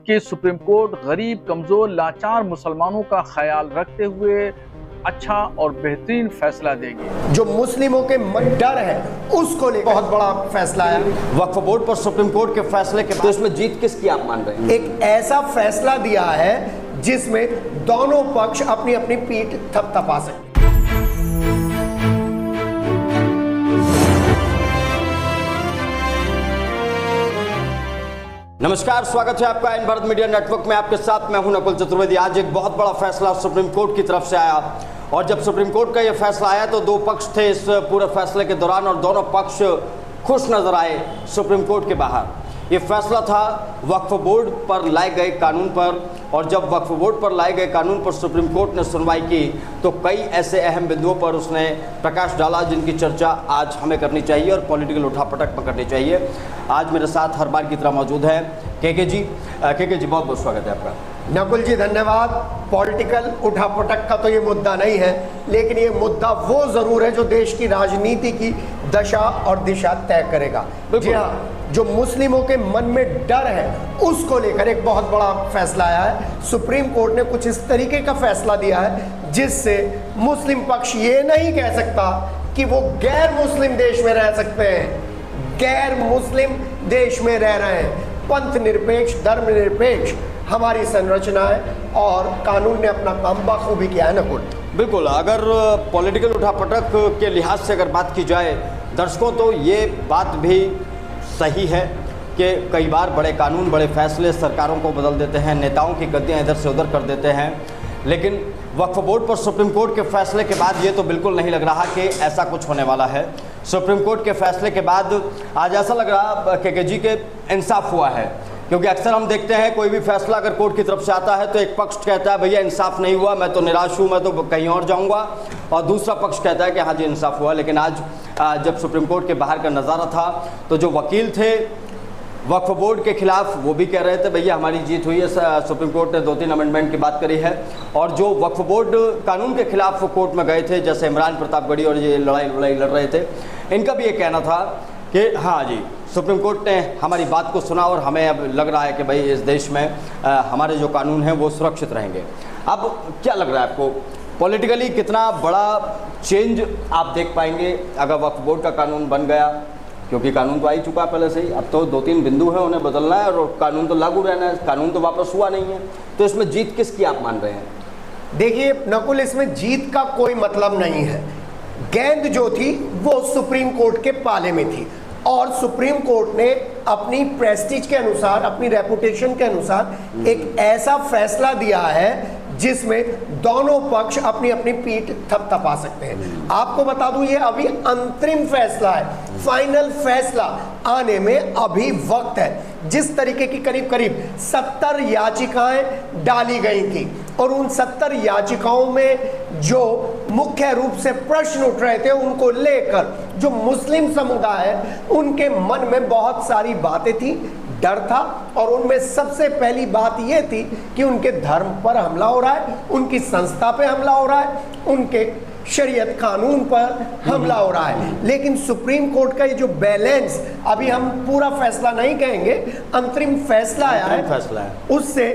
कि supreme court गरीब, कमजोर, लाचार मुसलमानों का ख्याल रखते हुए अच्छा और बेहतरीन फैसला देगी। जो मुस्लिमों के डर है उसको लेकर बहुत बड़ा फैसला आया। वक्फ बोर्ड पर सुप्रीम कोर्ट के फैसले के बाद तो इसमें जीत किसकी आप मान रहे हैं? एक ऐसा फैसला दिया है जिसमें दोनों पक्ष अपनी अपनी पीठ थपथपा सके। नमस्कार, स्वागत है आपका इन भारत मीडिया नेटवर्क में। आपके साथ मैं हूं नकुल चतुर्वेदी। आज एक बहुत बड़ा फैसला सुप्रीम कोर्ट की तरफ से आया और जब सुप्रीम कोर्ट का यह फैसला आया तो दो पक्ष थे इस पूरे फैसले के दौरान और दोनों पक्ष खुश नजर आए सुप्रीम कोर्ट के बाहर। ये फैसला था वक्फ बोर्ड पर लाए गए कानून पर, और जब वक्फ बोर्ड पर लाए गए कानून पर सुप्रीम कोर्ट ने सुनवाई की तो कई ऐसे अहम बिंदुओं पर उसने प्रकाश डाला जिनकी चर्चा आज हमें करनी चाहिए और पॉलिटिकल उठापटक में करनी चाहिए। आज मेरे साथ हर बार की तरह मौजूद हैं के जी। बहुत बहुत स्वागत है आपका। नकुल जी धन्यवाद। पॉलिटिकल उठापटक का तो ये मुद्दा नहीं है, लेकिन ये मुद्दा वो जरूर है जो देश की राजनीति की दशा और दिशा तय करेगा। जी हाँ, जो मुस्लिमों के मन में डर है उसको लेकर एक बहुत बड़ा फैसला आया है। सुप्रीम कोर्ट ने कुछ इस तरीके का फैसला दिया है जिससे मुस्लिम पक्ष ये नहीं कह सकता कि वो गैर मुस्लिम देश में रह सकते हैं। गैर मुस्लिम देश में रह रहे हैं। पंथ निरपेक्ष, धर्म निरपेक्ष हमारी संरचना है और कानून ने अपना काम बखूबी किया है। नकुल बिल्कुल, अगर पॉलिटिकल उठापटक के लिहाज से अगर बात की जाए दर्शकों, तो ये बात भी सही है कि कई बार बड़े कानून, बड़े फैसले सरकारों को बदल देते हैं, नेताओं की गद्दियाँ इधर से उधर कर देते हैं। लेकिन वक्फ बोर्ड पर सुप्रीम कोर्ट के फैसले के बाद ये तो बिल्कुल नहीं लग रहा कि ऐसा कुछ होने वाला है। सुप्रीम कोर्ट के फैसले के बाद आज ऐसा लग रहा के जी के इंसाफ हुआ है, क्योंकि अक्सर हम देखते हैं कोई भी फैसला अगर कोर्ट की तरफ से आता है तो एक पक्ष कहता है भैया इंसाफ नहीं हुआ, मैं तो निराश हूँ, मैं तो कहीं और जाऊँगा, और दूसरा पक्ष कहता है कि हाँ जी इंसाफ हुआ। लेकिन आज जब सुप्रीम कोर्ट के बाहर का नज़ारा था तो जो वकील थे वक्फ बोर्ड के खिलाफ वो भी कह रहे थे भैया हमारी जीत हुई है। सुप्रीम कोर्ट ने 2-3 अमेंडमेंट की बात करी है, और जो वक्फ बोर्ड कानून के खिलाफ कोर्ट में गए थे जैसे इमरान प्रतापगढ़ी और ये लड़ाई लड़ रहे थे, इनका भी ये कहना था कि हाँ जी सुप्रीम कोर्ट ने हमारी बात को सुना और हमें अब लग रहा है कि भाई इस देश में हमारे जो कानून हैं वो सुरक्षित रहेंगे। अब क्या लग रहा है आपको पॉलिटिकली कितना बड़ा चेंज आप देख पाएंगे अगर वक्फ बोर्ड का कानून बन गया? क्योंकि कानून तो आ ही चुका है पहले से ही, अब तो 2-3 बिंदु हैं उन्हें बदलना है और कानून तो लागू रहना है, कानून तो वापस हुआ नहीं है। तो इसमें जीत किसकी आप मान रहे हैं? देखिए नकुल, इसमें जीत का कोई मतलब नहीं है। गेंद जो थी वो सुप्रीम कोर्ट के पाले में थी और सुप्रीम कोर्ट ने अपनी प्रेस्टीज के अनुसार, अपनी रेपुटेशन के अनुसार एक ऐसा फैसला दिया है जिसमें दोनों पक्ष अपनी अपनी पीठ थपथपा सकते हैं। आपको बता दूं ये अभी अंतरिम फैसला है, फाइनल फैसला आने में अभी वक्त है। जिस तरीके की करीब करीब 70 याचिकाएं डाली गई थी और उन 70 याचिकाओं में जो मुख्य रूप से प्रश्न उठ रहे थे उनको लेकर जो मुस्लिम समुदाय है उनके मन में बहुत सारी बातें थी, डर था, और उनमें सबसे पहली बात यह थी कि उनके धर्म पर हमला हो रहा है, उनकी संस्था पे हमला हो रहा है, उनके शरीयत कानून पर हमला हो रहा है। लेकिन सुप्रीम कोर्ट का ये जो बैलेंस, अभी हम पूरा फैसला नहीं कहेंगे, अंतरिम फैसला आया है, उससे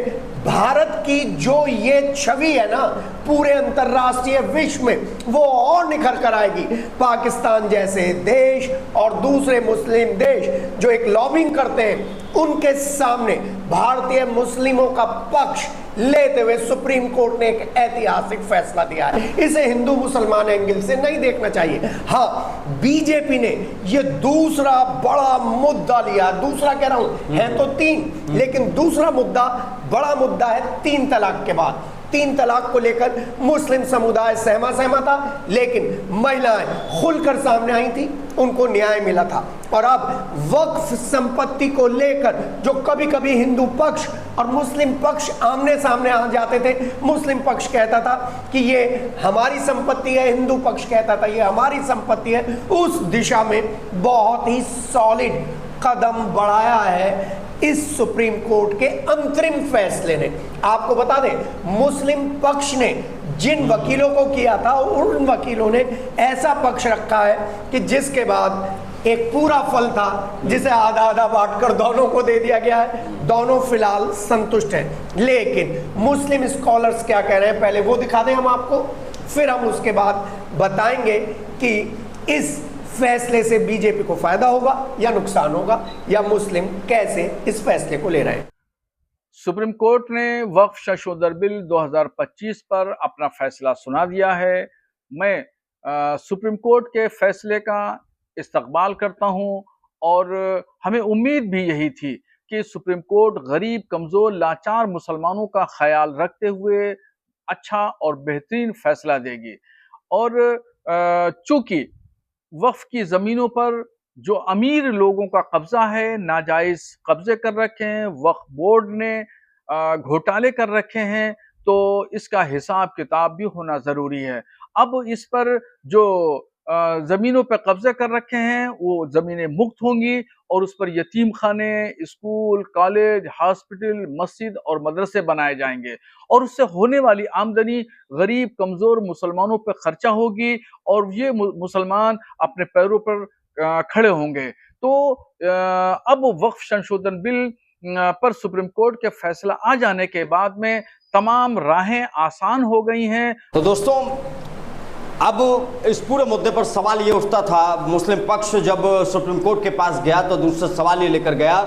भारत की जो ये छवि है ना पूरे अंतर्राष्ट्रीय विश्व में वो और निखर कर आएगी। पाकिस्तान जैसे देश और दूसरे मुस्लिम देश जो एक लॉबिंग करते हैं उनके सामने भारतीय मुस्लिमों का पक्ष लेते हुए सुप्रीम कोर्ट ने एक ऐतिहासिक फैसला दिया है। इसे हिंदू मुसलमान एंगल से नहीं देखना चाहिए। हाँ, बीजेपी ने ये दूसरा बड़ा मुद्दा लिया, दूसरा कह रहा हूं है तो 3, लेकिन दूसरा मुद्दा बड़ा मुद्दा है 3 तलाक के बाद। 3 तलाक को लेकर मुस्लिम समुदाय सहमा था, लेकिन महिलाएं खुलकर सामने आई थी, उनको न्याय मिला था। और अब वक्फ संपत्ति को लेकर जो कभी कभी हिंदू पक्ष और मुस्लिम पक्ष आमने सामने आ जाते थे, मुस्लिम पक्ष कहता था कि ये हमारी संपत्ति है, हिंदू पक्ष कहता था ये हमारी संपत्ति है, उस दिशा में बहुत ही सॉलिड कदम बढ़ाया है इस सुप्रीम कोर्ट के अंतरिम फैसले ने। आपको बता दें मुस्लिम पक्ष ने जिन वकीलों को किया था उन वकीलों ने ऐसा पक्ष रखा है कि जिसके बाद एक पूरा फल था जिसे आधा आधा बांटकर दोनों को दे दिया गया है। दोनों फिलहाल संतुष्ट हैं। लेकिन मुस्लिम स्कॉलर्स क्या कह रहे हैं, पहले वो दिखा दें हम आपको, फिर हम उसके बाद बताएंगे कि इस फैसले से बीजेपी को फायदा होगा या नुकसान होगा, या मुस्लिम कैसे इस फैसले को ले रहे हैं। सुप्रीम कोर्ट ने वक्फ संशोधन बिल 2025 पर अपना फैसला सुना दिया है। मैं सुप्रीम कोर्ट के फैसले का इस्तकबाल करता हूं और हमें उम्मीद भी यही थी कि सुप्रीम कोर्ट गरीब, कमजोर, लाचार मुसलमानों का ख्याल रखते हुए अच्छा और बेहतरीन फैसला देगी। और चूंकि वक्फ की जमीनों पर जो अमीर लोगों का कब्जा है, नाजायज कब्जे कर रखे हैं, वक्फ बोर्ड ने घोटाले कर रखे हैं, तो इसका हिसाब किताब भी होना जरूरी है। अब इस पर जो जमीनों पर कब्जे कर रखे हैं वो जमीनें मुक्त होंगी और उस पर यतीम खाने, स्कूल, कॉलेज, हॉस्पिटल, मस्जिद और मदरसे बनाए जाएंगे और उससे होने वाली आमदनी गरीब, कमजोर मुसलमानों पर खर्चा होगी और ये मुसलमान अपने पैरों पर खड़े होंगे। तो अब वक्फ संशोधन बिल पर सुप्रीम कोर्ट के फैसला आ जाने के बाद में तमाम राहें आसान हो गई हैं। तो दोस्तों, अब इस पूरे मुद्दे पर सवाल ये उठता था, मुस्लिम पक्ष जब सुप्रीम कोर्ट के पास गया तो दूसरा सवाल ये लेकर गया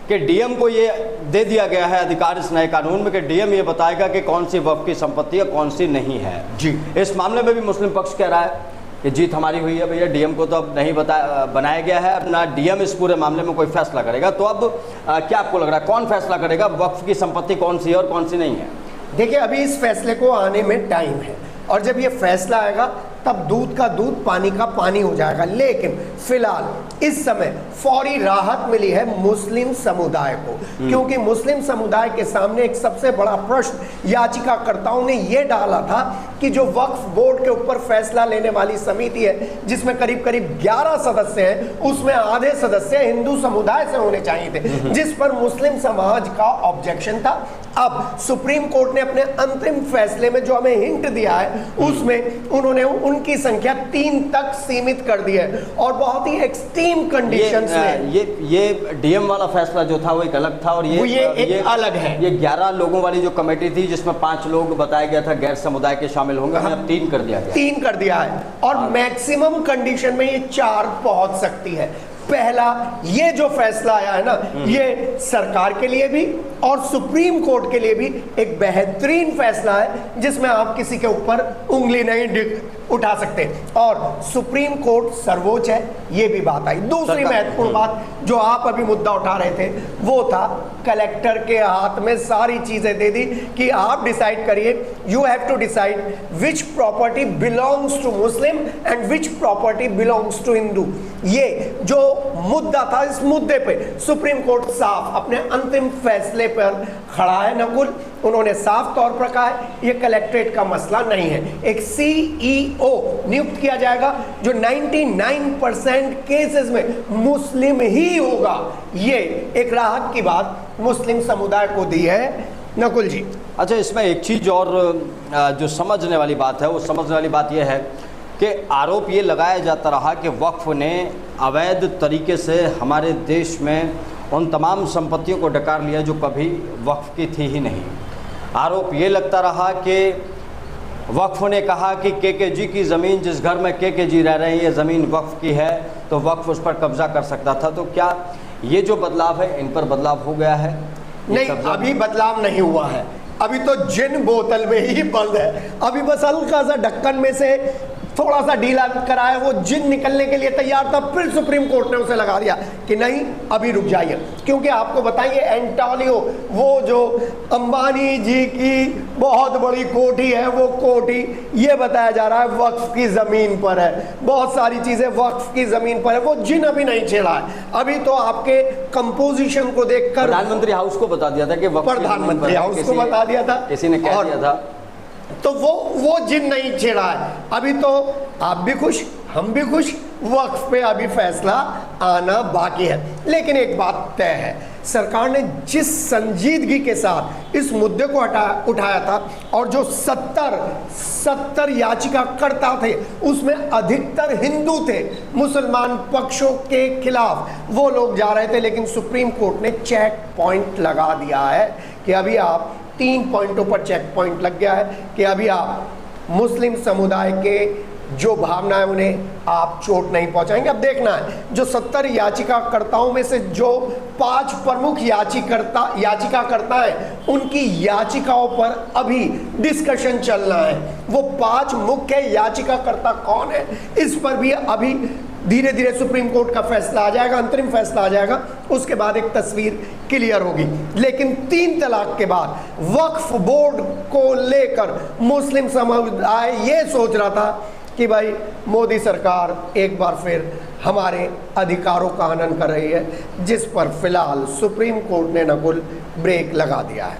कि डीएम को ये दे दिया गया है अधिकार इस नए कानून में कि डीएम ये बताएगा कि कौन सी वक्फ की संपत्ति है, कौन सी नहीं है। जी, इस मामले में भी मुस्लिम पक्ष कह रहा है कि जीत हमारी हुई है भैया, डीएम को तो अब नहीं बनाया गया है, अब ना डीएम इस पूरे मामले में कोई फैसला करेगा। तो अब क्या आपको लग रहा है कौन फैसला करेगा, वक्फ की संपत्ति कौन सी है और कौन सी नहीं है? देखिए, अभी इस फैसले को आने में टाइम है और जब ये फैसला आएगा तब दूध का दूध, पानी का पानी हो जाएगा। लेकिन फिलहाल इस समय फौरी राहत मिली है मुस्लिम समुदाय को, क्योंकि मुस्लिम समुदाय के सामने एक सबसे बड़ा प्रश्न याचिकाकर्ताओं ने यह डाला था कि जो वक्फ बोर्ड के ऊपर फैसला लेने वाली समिति है जिसमें करीब करीब 11 सदस्य हैं, उसमें आधे सदस्य हिंदू समुदाय से होने चाहिए थे, जिस पर मुस्लिम समाज का ऑब्जेक्शन था। अब सुप्रीम कोर्ट ने अपने अंतिम फैसले में जो हमें हिंट दिया है उसमें उन्होंने उनकी संख्या 3 तक सीमित कर दी है और बहुत ही एक्सट्रीम कंडीशंस में। ये डीएम वाला फैसला जो था वो एक अलग था और ये अलग है। ये 11 लोगों वाली जो कमेटी थी जिसमें 5 लोग बताया गया था गैर समुदाय के शामिल होंगे, अब 3 कर दिया गया। 3 कर दिया है और मैक्सिमम कंडीशन में ये 4 पहुंच सकती है। पहला, ये जो फैसला आया है ना, ये सरकार के लिए भी और सुप्रीम कोर्ट के लिए भी एक बेहतरीन फैसला है जिसमें आप किसी के ऊपर उंगली नहीं उठा सकते और सुप्रीम कोर्ट सर्वोच्च है, ये भी बात आई। दूसरी महत्वपूर्ण बात जो आप अभी मुद्दा उठा रहे थे वो था कलेक्टर के हाथ में सारी चीजें दे दी कि आप डिसाइड करिए, you have to decide which property belongs to Muslim and which property belongs to Hindu. ये जो मुद्दा था, इस मुद्दे पे सुप्रीम कोर्ट साफ अपने अंतिम फैसले पर खड़ा है। नकुल, उन्होंने साफ तौर पर कहा है ये कलेक्ट्रेट का मसला नहीं है, एक सीईओ नियुक्त किया जाएगा जो 99% केसेस में मुस्लिम ही होगा। ये एक राहत की बात मुस्लिम समुदाय को दी है। नकुल जी, अच्छा, इसमें एक चीज और जो समझने वाली बात है, वो समझने वाली बात यह है कि आरोप ये लगाया जाता रहा कि वक्फ ने अवैध तरीके से हमारे देश में उन तमाम संपत्तियों को डकार लिया जो कभी वक्फ की थी ही नहीं। आरोप ये लगता रहा कि वक्फ ने कहा कि केकेजी की ज़मीन, जिस घर में केकेजी रह रहे हैं, ये ज़मीन वक्फ की है तो वक्फ उस पर कब्जा कर सकता था। तो क्या ये जो बदलाव है इन पर बदलाव हो गया है? नहीं, अभी बदलाव नहीं हुआ है, अभी तो जिन बोतल में ही बंद है। अभी बस हल्का सा ढक्कन में से थोड़ा सा ढीला कराया, वो जिन निकलने के लिए तैयार था, फिर सुप्रीम कोर्ट ने उसे लगा दिया कि नहीं अभी रुक जाइए। क्योंकि आपको बताइए, एंटोलियो, वो जो अंबानी जी की बहुत बड़ी कोठी है, वो कोठी ये बताया जा रहा है वक्फ की जमीन पर है, बहुत सारी चीजें वक्फ की जमीन पर है, वो जिन अभी नहीं छेड़ा है। अभी तो आपके कंपोजिशन को देखकर प्रधानमंत्री हाउस को बता दिया था कि प्रधानमंत्री हाउस को बता दिया था, किसी ने कह दिया था, तो वो जिन नहीं छेड़ा है। अभी तो आप भी खुश, हम भी खुश, वक्फ पे अभी फैसला आना बाकी है। लेकिन एक बात तय है, सरकार ने जिस संजीदगी के साथ इस मुद्दे को उठाया था और जो 70 याचिकाकर्ता थे उसमें अधिकतर हिंदू थे, मुसलमान पक्षों के खिलाफ वो लोग जा रहे थे, लेकिन सुप्रीम कोर्ट ने चेक पॉइंट लगा दिया है कि अभी आप 3 पॉइंटों पर चेक पॉइंट लग गया है कि अभी आप मुस्लिम समुदाय के जो भावना है उन्हें आप चोट नहीं पहुंचाएंगे। अब देखना है जो 70 याचिकाकर्ताओं में से जो 5 प्रमुख याचिकाकर्ता हैं उनकी याचिकाओं पर अभी डिस्कशन चलना है। वो 5 मुख्य याचिकाकर्ता कौन है इस पर भी अभी धीरे धीरे सुप्रीम कोर्ट का फैसला आ जाएगा, अंतरिम फैसला आ जाएगा, उसके बाद एक तस्वीर क्लियर होगी। लेकिन 3 तलाक के बाद वक्फ बोर्ड को लेकर मुस्लिम समुदाय ये सोच रहा था कि भाई मोदी सरकार एक बार फिर हमारे अधिकारों का हनन कर रही है, जिस पर फिलहाल सुप्रीम कोर्ट ने नकुल ब्रेक लगा दिया है।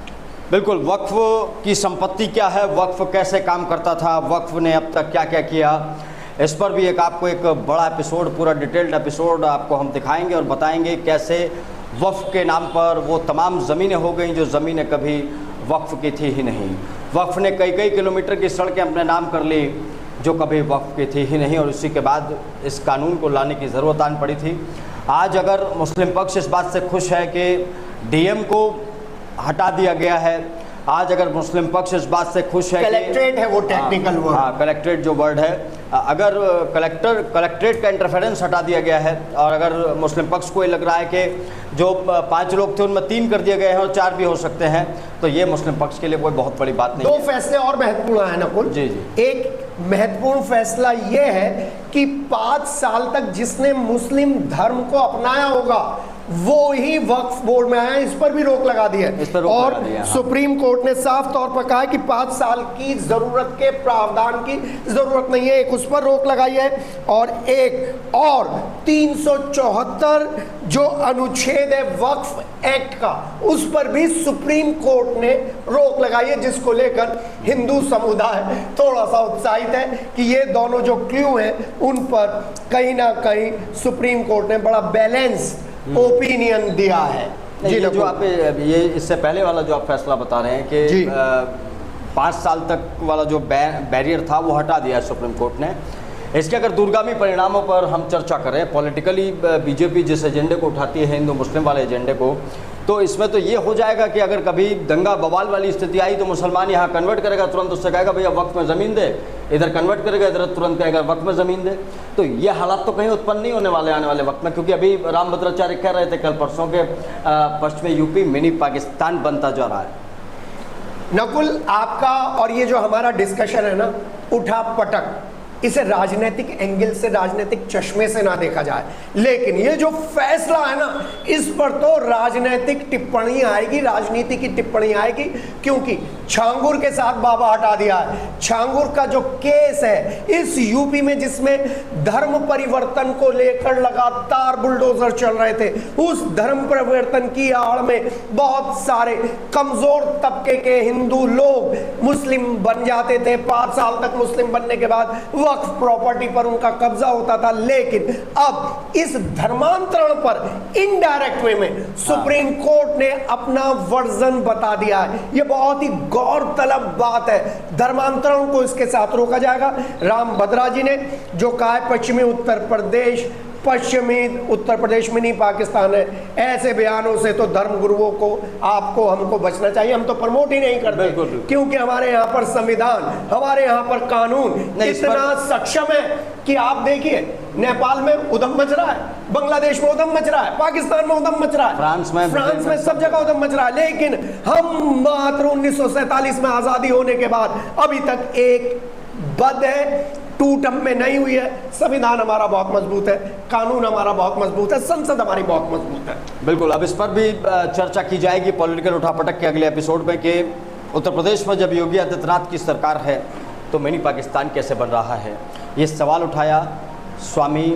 बिल्कुल, वक्फ की संपत्ति क्या है, वक्फ कैसे काम करता था, वक्फ ने अब तक क्या क्या किया, इस पर भी आपको एक बड़ा एपिसोड, पूरा डिटेल्ड एपिसोड आपको हम दिखाएंगे और बताएंगे कैसे वक्फ के नाम पर वो तमाम ज़मीनें हो गई जो ज़मीनें कभी वक्फ की थी ही नहीं। वक्फ ने कई कई किलोमीटर की सड़कें अपने नाम कर ली जो कभी वक्फ की थी ही नहीं, और उसी के बाद इस कानून को लाने की ज़रूरत आन पड़ी थी। आज अगर मुस्लिम पक्ष इस बात से खुश है कि डीएम को हटा दिया गया है, आज अगर मुस्लिम पक्ष इस बात से खुश है कलेक्ट्रेट है वो टेक्निकल वर्ड, हाँ कलेक्ट्रेट जो वर्ड है, अगर कलेक्ट्रेट का इंटरफेरेंस हटा दिया गया है और अगर मुस्लिम पक्ष को ये लग रहा है कि जो 5 लोग थे उनमें 3 कर दिए गए हैं और 4 भी हो सकते हैं, तो ये मुस्लिम पक्ष के लिए कोई बहुत बड़ी बात नहीं है। 2 फैसले और महत्वपूर्ण है नकुल। जी जी। एक महत्वपूर्ण फैसला ये है कि 5 साल तक जिसने मुस्लिम धर्म को अपनाया होगा वो ही वक्फ बोर्ड में आया, इस पर भी रोक लगा दी है। और सुप्रीम कोर्ट ने साफ तौर पर कहा कि 5 साल की जरूरत के प्रावधान की जरूरत नहीं है, एक उस पर रोक लगाई है और एक और 374 जो अनुच्छेद है वक्फ एक्ट का उस पर भी सुप्रीम कोर्ट ने रोक लगाई है, जिसको लेकर हिंदू समुदाय थोड़ा सा उत्साहित है कि ये दोनों जो क्लू हैं उन पर कहीं ना कहीं सुप्रीम कोर्ट ने बड़ा बैलेंस ओपिनियन दिया है। जी, जो आप ये इससे पहले वाला जो आप फैसला बता रहे हैं कि 5 साल तक वाला जो बैरियर था वो हटा दिया है सुप्रीम कोर्ट ने। इसके अगर दूरगामी परिणामों पर हम चर्चा करें, पॉलिटिकली बीजेपी जिस एजेंडे को उठाती है हिंदू मुस्लिम वाले एजेंडे को, तो इसमें तो ये हो जाएगा कि अगर कभी दंगा बवाल वाली स्थिति आई तो मुसलमान यहाँ कन्वर्ट करेगा, तुरंत उससे कहेगा भैया वक्फ में ज़मीन दे, इधर कन्वर्ट करेगा, इधर तुरंत कहेगा वक्फ में ज़मीन दे। तो ये हालात तो कहीं उत्पन्न नहीं होने वाले आने वाले वक्त में, क्योंकि अभी रामभद्राचार्य कह रहे थे कल परसों के पश्चिमी यूपी मिनी पाकिस्तान बनता जा रहा है। नकुल, आपका और ये जो हमारा डिस्कशन है ना, उठा पटक, इसे राजनीतिक एंगल से, राजनीतिक चश्मे से ना देखा जाए, लेकिन ये जो फैसला है ना इस पर तो राजनीतिक टिप्पणी आएगी, राजनीति की टिप्पणी आएगी, क्योंकि छांगुर के साथ बाबा हटा दिया है। छांगुर का जो केस है इस यूपी में जिसमें धर्म परिवर्तन को लेकर लगातार बुलडोजर चल रहे थे, उस धर्म परिवर्तन की आड़ में बहुत सारे कमजोर तबके के हिंदू लोग मुस्लिम बन जाते थे। 5 साल तक मुस्लिम बनने के बाद वक्फ प्रॉपर्टी पर उनका कब्जा होता था, लेकिन अब इस धर्मांतरण पर इनडायरेक्ट वे में सुप्रीम कोर्ट ने अपना वर्जन बता दिया है। यह बहुत ही गौरतलब बात है, धर्मांतरण को इसके साथ रोका जाएगा। रामभद्रा जी ने जो कहा है पश्चिमी उत्तर प्रदेश में नहीं पाकिस्तान है, ऐसे बयानों से तो धर्म गुरुओं को, आपको, हमको बचना चाहिए। हम तो प्रमोट ही नहीं करते, क्योंकि हमारे यहाँ पर संविधान, हमारे यहाँ पर कानून इतना सक्षम है कि आप देखिए नेपाल में उधम मच रहा है, बांग्लादेश में उधम मच रहा है, पाकिस्तान में उधम मच रहा है, फ्रांस में सब जगह उधम मच रहा है, लेकिन हम मात्र 1947 में आजादी होने के बाद अभी तक एक बद है, टूट हम में नहीं हुई है। संविधान हमारा बहुत मजबूत है, कानून हमारा बहुत मजबूत है, संसद हमारी बहुत मजबूत है। बिल्कुल, अब इस पर भी चर्चा की जाएगी पॉलिटिकल उठापटक के अगले एपिसोड में कि उत्तर प्रदेश में जब योगी आदित्यनाथ की सरकार है तो मिनी पाकिस्तान कैसे बन रहा है। ये सवाल उठाया स्वामी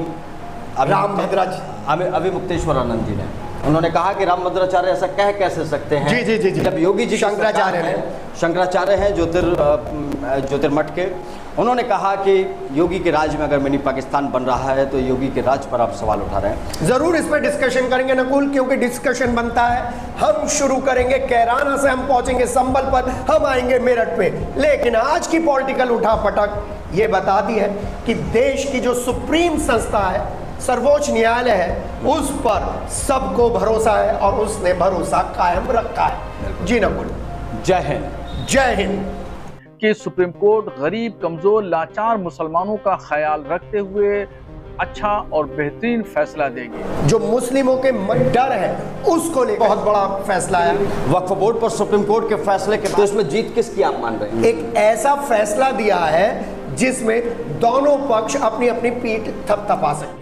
रामभद्रा जी, अभिमुक्तेश्वर आनंद जी ने। उन्होंने कहा कि रामभद्राचार्य ऐसा कह कैसे सकते हैं। जी जी जी जी। जब योगी जी शंकराचार्य हैं ज्योतिर्मठ के, उन्होंने कहा कि योगी के राज में अगर मिनी पाकिस्तान बन रहा है तो योगी के राज पर आप सवाल उठा रहे हैं। जरूर इस पर डिस्कशन करेंगे नकुल, क्योंकि डिस्कशन बनता है। हम शुरू करेंगे कैराना से, हम पहुंचेंगे संबल पर, हम आएंगे मेरठ पे। लेकिन आज की पॉलिटिकल उठापटक ये बताती है कि देश की जो सुप्रीम संस्था है, सर्वोच्च न्यायालय है, उस पर सबको भरोसा है और उसने भरोसा कायम रखा है। जी नकुल, जय हिंद। जय हिंद। कि सुप्रीम कोर्ट गरीब, कमजोर, लाचार मुसलमानों का ख्याल रखते हुए अच्छा और बेहतरीन फैसला देगी। जो मुस्लिमों के डर है उसको लेकर बहुत बड़ा फैसला है। वक्फ बोर्ड पर सुप्रीम कोर्ट के फैसले के बाद तो इसमें जीत किसकी आप मान रहे हैं? एक ऐसा फैसला दिया है जिसमें दोनों पक्ष अपनी अपनी पीठ थपथपा सकते।